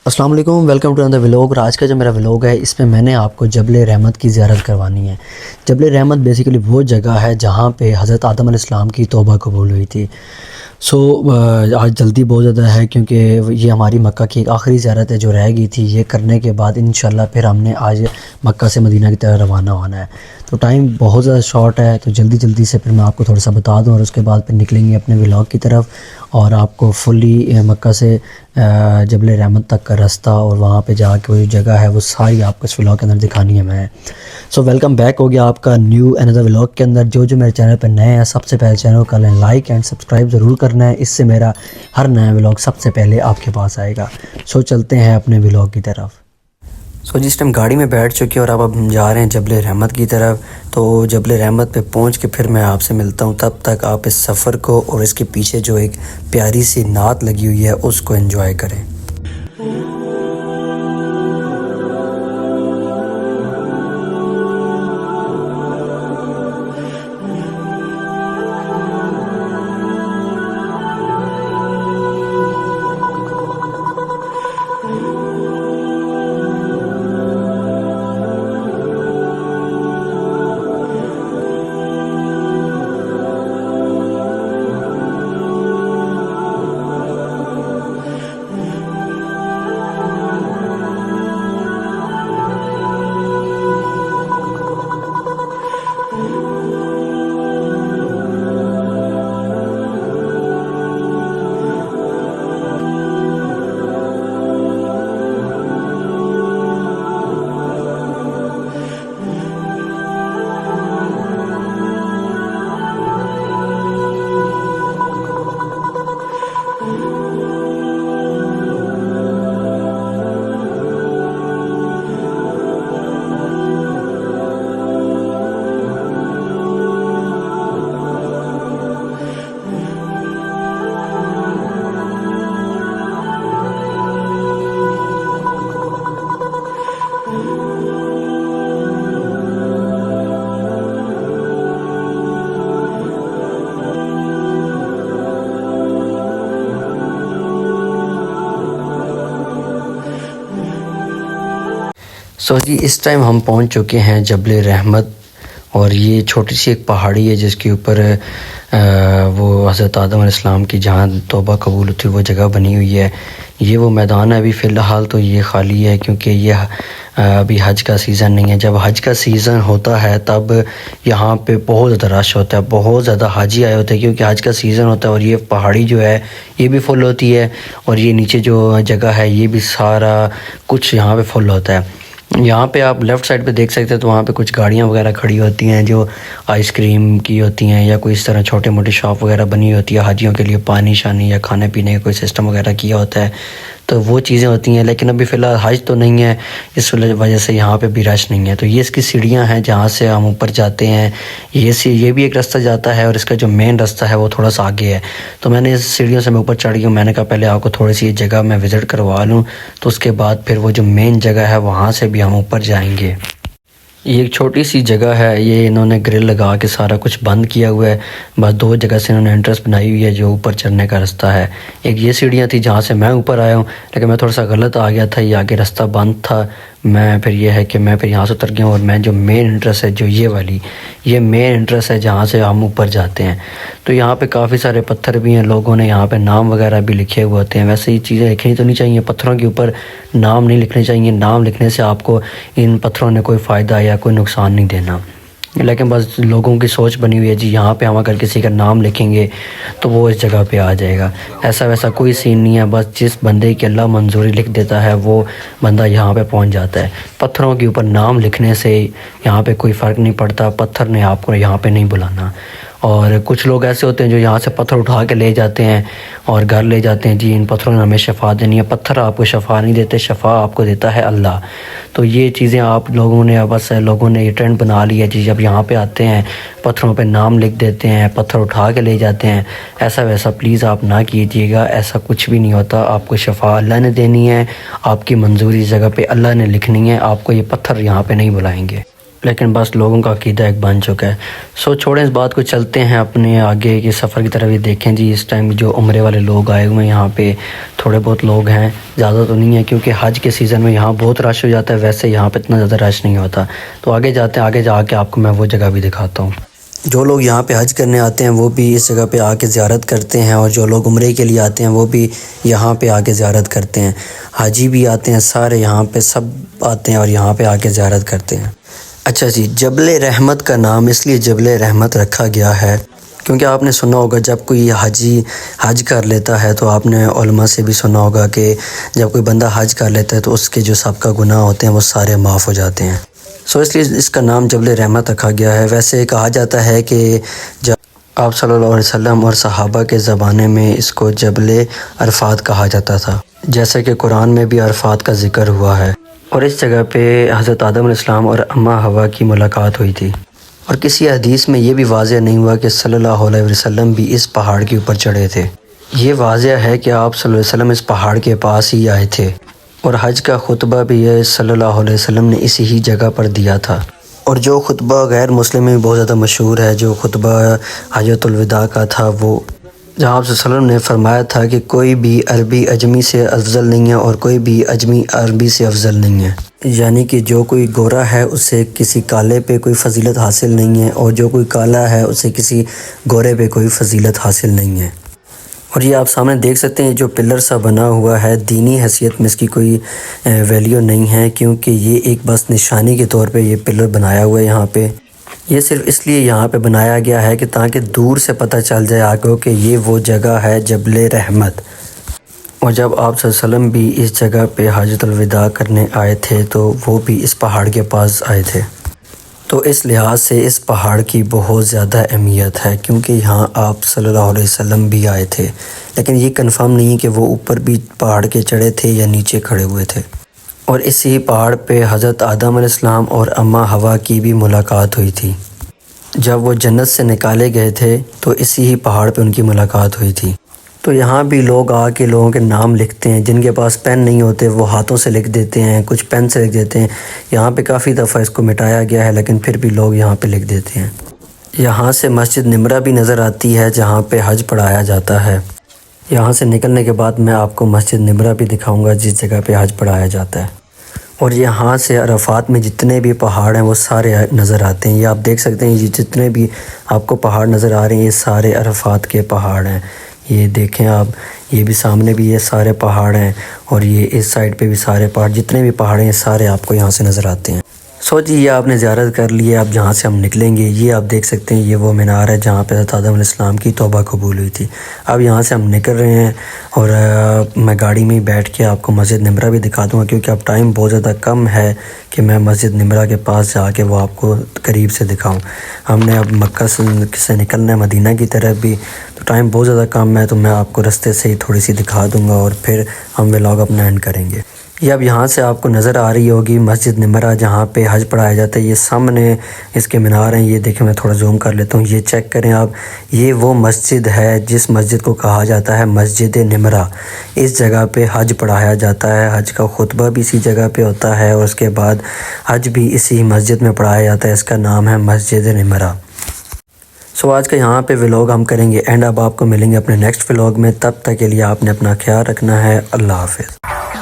السلام علیکم، welcome to another vlog. اور آج کا جو میرا ولاگ ہے اس میں میں نے آپ کو جبل رحمت کی زیارت کروانی ہے۔ جبل رحمت بیسیکلی وہ جگہ ہے جہاں پہ حضرت آدم علیہ السلام کی توبہ قبول ہوئی تھی۔ آج جلدی بہت زیادہ ہے کیونکہ یہ ہماری مکہ کی ایک آخری زیارت ہے جو رہ گئی تھی۔ یہ کرنے کے بعد انشاءاللہ پھر ہم نے آج مکہ سے مدینہ کی طرف روانہ ہونا ہے۔ تو ٹائم بہت زیادہ شارٹ ہے، تو جلدی سے پھر میں آپ کو تھوڑا سا بتا دوں، اور اس کے بعد پھر نکلیں گے اپنے ولاگ کی طرف، اور آپ کو فلی مکہ سے جبل رحمت تک کا راستہ اور وہاں پہ جا کے وہ جو جگہ ہے وہ ساری آپ کو اس ولاگ کے اندر دکھانی ہے میں۔ ویلکم بیک ہو گیا آپ کا نیو اندر ولاگ کے اندر۔ جو میرے چینل پہ نئے ہیں سب سے پہلے چینل کو کر لیں لائک اینڈ سبسکرائب ضرور کرنا ہے، اس سے میرا ہر نیا ولاگ سب سے پہلے آپ کے پاس آئے گا۔ چلتے ہیں اپنے ولاگ کی طرف۔ جس ٹائم گاڑی میں بیٹھ چکے اور اب ہم جا رہے ہیں جبل رحمت کی طرف، تو جبل رحمت پہ پہنچ کے پھر میں آپ سے ملتا ہوں۔ تب تک آپ اس سفر کو اور اس کے پیچھے جو ایک پیاری سی نعت لگی ہوئی ہے اس کو انجوائے کریں۔ اس ٹائم ہم پہنچ چکے ہیں جبل رحمت، اور یہ چھوٹی سی ایک پہاڑی ہے جس کے اوپر وہ حضرت آدم علیہ السلام کی جہاں توبہ قبول ہوتی وہ جگہ بنی ہوئی ہے۔ یہ وہ میدان ہے، ابھی فی الحال تو یہ خالی ہے کیونکہ یہ ابھی حج کا سیزن نہیں ہے۔ جب حج کا سیزن ہوتا ہے تب یہاں پہ بہت زیادہ رش ہوتا ہے، بہت زیادہ حاجی آئے ہوتے ہیں کیونکہ حج کا سیزن ہوتا ہے، اور یہ پہاڑی جو ہے یہ بھی فل ہوتی ہے، اور یہ نیچے جو جگہ ہے یہ بھی سارا کچھ یہاں پہ فل ہوتا ہے۔ یہاں پہ آپ لیفٹ سائڈ پہ دیکھ سکتے ہیں، تو وہاں پہ کچھ گاڑیاں وغیرہ کھڑی ہوتی ہیں جو آئس کریم کی ہوتی ہیں، یا کوئی اس طرح چھوٹے موٹے شاپ وغیرہ بنی ہوتی ہے حاجیوں کے لیے، پانی شانی یا کھانے پینے کا کوئی سسٹم وغیرہ کیا ہوتا ہے، تو وہ چیزیں ہوتی ہیں۔ لیکن ابھی فی الحال حج تو نہیں ہے، اس وجہ سے یہاں پہ بھی رش نہیں ہے۔ تو یہ اس کی سیڑھیاں ہیں جہاں سے ہم اوپر جاتے ہیں۔ یہ بھی ایک راستہ جاتا ہے، اور اس کا جو مین راستہ ہے وہ تھوڑا سا آگے ہے۔ تو میں نے اس سیڑھیوں سے میں اوپر چڑھ گیا ہوں، میں نے کہا پہلے آپ کو تھوڑی سی یہ جگہ میں وزٹ کروا لوں، تو اس کے بعد پھر وہ جو مین جگہ ہے وہاں سے بھی ہم اوپر جائیں گے۔ یہ ایک چھوٹی سی جگہ ہے، یہ انہوں نے گرل لگا کے سارا کچھ بند کیا ہوا ہے، بس دو جگہ سے انہوں نے انٹرس بنائی ہوئی ہے جو اوپر چڑھنے کا راستہ ہے۔ ایک یہ سیڑھیاں تھی جہاں سے میں اوپر آیا ہوں، لیکن میں تھوڑا سا غلط آ گیا تھا، یہ آگے راستہ بند تھا۔ میں پھر یہاں سے اتر گیا ہوں، اور میں جو مین انٹرس ہے جو یہ مین انٹرس ہے جہاں سے ہم اوپر جاتے ہیں۔ تو یہاں پہ کافی سارے پتھر بھی ہیں، لوگوں نے یہاں پہ نام وغیرہ بھی لکھے ہوئے ہوتے ہیں۔ ویسے یہ چیزیں لکھنی تو نہیں چاہیے، پتھروں کے اوپر نام نہیں لکھنے چاہیے، نام لکھنے سے آپ کو ان پتھروں نے کوئی فائدہ یا کوئی نقصان نہیں دینا، لیکن بس لوگوں کی سوچ بنی ہوئی ہے جی یہاں پہ ہم اگر کسی کا نام لکھیں گے تو وہ اس جگہ پہ آ جائے گا۔ ایسا ویسا کوئی سین نہیں ہے، بس جس بندے کی اللہ منظوری لکھ دیتا ہے وہ بندہ یہاں پہ پہنچ جاتا ہے۔ پتھروں کے اوپر نام لکھنے سے یہاں پہ کوئی فرق نہیں پڑتا، پتھر نے آپ کو یہاں پہ نہیں بلانا۔ اور کچھ لوگ ایسے ہوتے ہیں جو یہاں سے پتھر اٹھا کے لے جاتے ہیں اور گھر لے جاتے ہیں، جی ان پتھروں نے ہمیں شفا دینی ہے۔ پتھر آپ کو شفا نہیں دیتے، شفا آپ کو دیتا ہے اللہ۔ تو یہ چیزیں آپ لوگوں نے یہ ٹرینڈ بنا لی ہے جی، جب یہاں پہ آتے ہیں پتھروں پہ نام لکھ دیتے ہیں، پتھر اٹھا کے لے جاتے ہیں۔ ایسا ویسا پلیز آپ نہ کیجیے گا، ایسا کچھ بھی نہیں ہوتا۔ آپ کو شفا اللہ نے دینی ہے، آپ کی منظوری جگہ پہ اللہ نے لکھنی ہے، آپ کو یہ پتھر یہاں پہ نہیں بلائیں گے۔ لیکن بس لوگوں کا عقیدہ ایک بن چکا ہے. سو چھوڑیں اس بات کو، چلتے ہیں اپنے آگے کے سفر کی طرف. یہ دیکھیں جی اس ٹائم جو عمرے والے لوگ آئے ہوئے ہیں یہاں پہ تھوڑے بہت لوگ ہیں، زیادہ تو نہیں ہے کیونکہ حج کے سیزن میں یہاں بہت رش ہو جاتا ہے. ویسے یہاں پہ اتنا زیادہ رش نہیں ہوتا. تو آگے جاتے ہیں، آگے جا کے آپ کو میں وہ جگہ بھی دکھاتا ہوں. جو لوگ یہاں پہ حج کرنے آتے ہیں وہ بھی اس جگہ پہ آ کے زیارت کرتے ہیں، اور جو لوگ عمرے کے لیے آتے ہیں وہ بھی یہاں پہ آ کے زیارت کرتے ہیں. حاجی بھی آتے ہیں، سارے یہاں پہ سب آتے ہیں اور یہاں پہ آ کے زیارت کرتے ہیں. اچھا جی، جبل رحمت کا نام اس لیے جبل رحمت رکھا گیا ہے کیونکہ آپ نے سنا ہوگا جب کوئی حاجی حج کر لیتا ہے تو آپ نے علماء سے بھی سنا ہوگا کہ جب کوئی بندہ حج کر لیتا ہے تو اس کے جو سابقہ گناہ ہوتے ہیں وہ سارے معاف ہو جاتے ہیں. سو اس لیے اس کا نام جبل رحمت رکھا گیا ہے. ویسے کہا جاتا ہے کہ جب آپ صلی اللہ علیہ وسلم اور صحابہ کے زمانے میں اس کو جبل عرفات کہا جاتا تھا، جیسے کہ قرآن میں بھی عرفات کا ذکر ہوا ہے. اور اس جگہ پہ حضرت آدم علیہ السلام اور اماں حوا کی ملاقات ہوئی تھی. اور کسی حدیث میں یہ بھی واضح نہیں ہوا کہ صلی اللہ علیہ وسلم بھی اس پہاڑ کے اوپر چڑھے تھے. یہ واضح ہے کہ آپ صلی اللہ علیہ وسلم اس پہاڑ کے پاس ہی آئے تھے، اور حج کا خطبہ بھی یہ صلی اللہ علیہ وسلم نے اسی ہی جگہ پر دیا تھا. اور جو خطبہ غیر مسلم میں بہت زیادہ مشہور ہے، جو خطبہ حجۃ الوداع کا تھا، وہ جہاں آپ صلی اللہ علیہ وسلم نے فرمایا تھا کہ کوئی بھی عربی اجمی سے افضل نہیں ہے اور کوئی بھی اجمی عربی سے افضل نہیں ہے. یعنی کہ جو کوئی گورا ہے اسے کسی کالے پہ کوئی فضیلت حاصل نہیں ہے، اور جو کوئی کالا ہے اسے کسی گورے پہ کوئی فضیلت حاصل نہیں ہے. اور یہ آپ سامنے دیکھ سکتے ہیں جو پلر سا بنا ہوا ہے، دینی حیثیت میں اس کی کوئی ویلیو نہیں ہے کیونکہ یہ ایک بس نشانی کے طور پہ یہ پلر بنایا ہوا ہے یہاں پہ. یہ صرف اس لیے یہاں پہ بنایا گیا ہے کہ تاکہ دور سے پتہ چل جائے آپ کو کہ یہ وہ جگہ ہے جبل رحمت. اور جب آپ صلی اللہ علیہ وسلم بھی اس جگہ پہ حجۃ الوداع کرنے آئے تھے تو وہ بھی اس پہاڑ کے پاس آئے تھے. تو اس لحاظ سے اس پہاڑ کی بہت زیادہ اہمیت ہے کیونکہ یہاں آپ صلی اللہ علیہ وسلم بھی آئے تھے، لیکن یہ کنفرم نہیں ہے کہ وہ اوپر بھی پہاڑ کے چڑھے تھے یا نیچے کھڑے ہوئے تھے. اور اسی پہاڑ پہ حضرت آدم علیہ السلام اور اماں حوا کی بھی ملاقات ہوئی تھی. جب وہ جنت سے نکالے گئے تھے تو اسی ہی پہاڑ پہ ان کی ملاقات ہوئی تھی. تو یہاں بھی لوگ آ کے لوگوں کے نام لکھتے ہیں، جن کے پاس پین نہیں ہوتے وہ ہاتھوں سے لکھ دیتے ہیں، کچھ پین سے لکھ دیتے ہیں. یہاں پہ کافی دفعہ اس کو مٹایا گیا ہے لیکن پھر بھی لوگ یہاں پہ لکھ دیتے ہیں. یہاں سے مسجد نمرہ بھی نظر آتی ہے جہاں پہ حج پڑھایا جاتا ہے. یہاں سے نکلنے کے بعد میں آپ کو مسجد نمرہ بھی دکھاؤں گا جس جگہ پہ حج پڑھایا جاتا ہے. اور یہاں سے عرفات میں جتنے بھی پہاڑ ہیں وہ سارے نظر آتے ہیں. یہ آپ دیکھ سکتے ہیں، یہ جتنے بھی آپ کو پہاڑ نظر آ رہے ہیں یہ سارے عرفات کے پہاڑ ہیں. یہ دیکھیں آپ، یہ بھی سامنے بھی یہ سارے پہاڑ ہیں، اور یہ اس سائڈ پہ بھی سارے پہاڑ، جتنے بھی پہاڑ ہیں یہ سارے آپ کو یہاں سے نظر آتے ہیں. سو جی یہ آپ نے زیارت کر لی ہے. اب جہاں سے ہم نکلیں گے یہ آپ دیکھ سکتے ہیں، یہ وہ مینار ہے جہاں پہ حضرت آدم علیہ السلام کی توبہ قبول ہوئی تھی. اب یہاں سے ہم نکل رہے ہیں اور میں گاڑی میں بیٹھ کے آپ کو مسجد نمرہ بھی دکھا دوں گا کیونکہ اب ٹائم بہت زیادہ کم ہے کہ میں مسجد نمرہ کے پاس جا کے وہ آپ کو قریب سے دکھاؤں. ہم نے اب مکہ سے نکلنا ہے مدینہ کی طرف بھی، تو ٹائم بہت زیادہ کم ہے، تو میں آپ کو رستے سے ہی تھوڑی سی دکھا دوں گا اور پھر ہم ولاگ اپنا اینڈ کریں گے. یہ اب یہاں سے آپ کو نظر آ رہی ہوگی مسجد نمرہ جہاں پہ حج پڑھایا جاتا ہے. یہ سامنے اس کے مینار ہیں، یہ دیکھیں میں تھوڑا زوم کر لیتا ہوں. یہ چیک کریں آپ، یہ وہ مسجد ہے جس مسجد کو کہا جاتا ہے مسجد نمرہ. اس جگہ پہ حج پڑھایا جاتا ہے، حج کا خطبہ بھی اسی جگہ پہ ہوتا ہے اور اس کے بعد حج بھی اسی مسجد میں پڑھایا جاتا ہے. اس کا نام ہے مسجد نمرہ. سو آج کا یہاں پہ ولاگ ہم کریں گے اینڈ. اب آپ کو ملیں گے اپنے نیکسٹ ولاگ میں. تب تک کے لیے آپ نے اپنا خیال رکھنا ہے. اللہ حافظ.